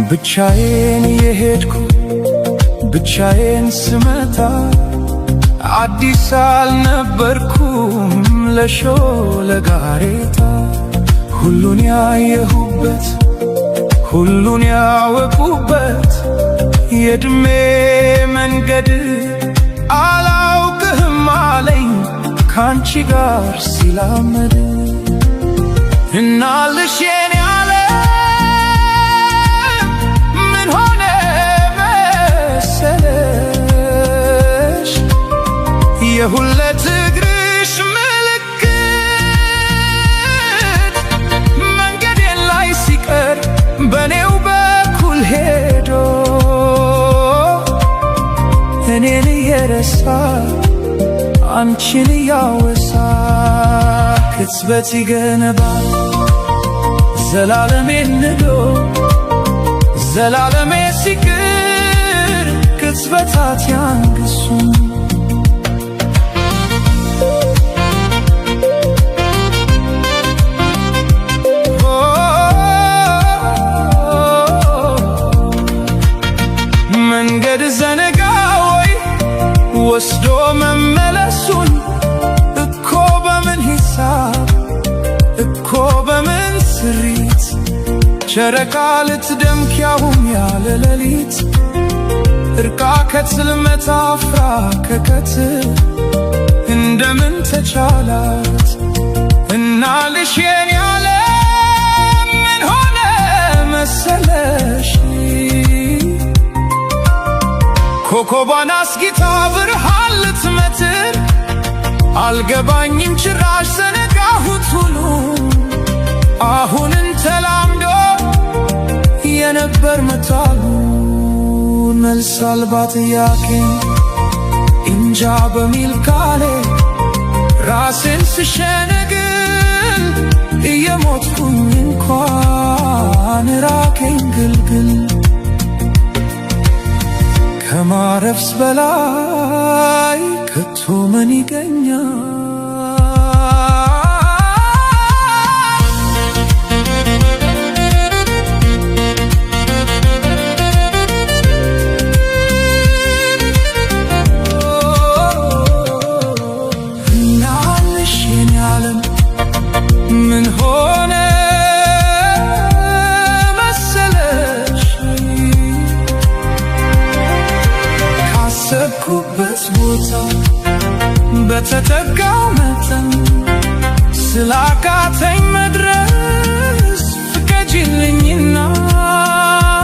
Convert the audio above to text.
ብቻዬን የሄድኩ ብቻዬን ስመታ አዲስ አልነበርኩም ለሾለጋሬታ ሁሉን ያየሁበት ሁሉን ያወቁበት የእድሜ መንገድ አላውቅህም አለኝ ካንቺ ጋር ሲላመድ እናልሽ የኔ ዓለም ምን ሆነ መሰለሽ የሁለት እግርሽ ምልክት መንገዴን ላይ ሲቀር በኔው በኩል ሄዶ እኔን እየረሳ አንቺን እያወሳ ቅጽበት ይገነባል ዘላለሜን ንዶ ዘላለሜ ሲቅር ቅጽበታት ያንግሱ መንገድ ዘነጋ ወይ ወስዶ መመለሱን እኮ በምን ሂሳብ እኮ በምን ስሪት ጨረቃ ልትደምቅ ያውም ያለ ሌሊት እርቃ ከጽልመት አፍራ ከቀትር እንደምን ተቻላት እናልሽ የኔ ዓለም ምን ሆነ መሰለሽ ኮከቧን አስጊታ ብርሃን ልትመትር አልገባኝም ጭራሽ ዘነጋሁት ሁሉ አሁንን ተላምዶ የነበር መታሉ መልስ አልባ ጥያቄ እንጃ በሚል ቃሌ ራሴን ስሸነግል እየሞትኩኝ እንኳን ራቀኝ ግልግል ከማረፍስ በላይ ከቶ ምን ይገኛል? እናልሽ የኔ ዓለም ምን ሆነ ካሰብኩበት ቦታ በተጠጋው መጠን ስላቃተኝ መድረስ ፍቀጂልኝና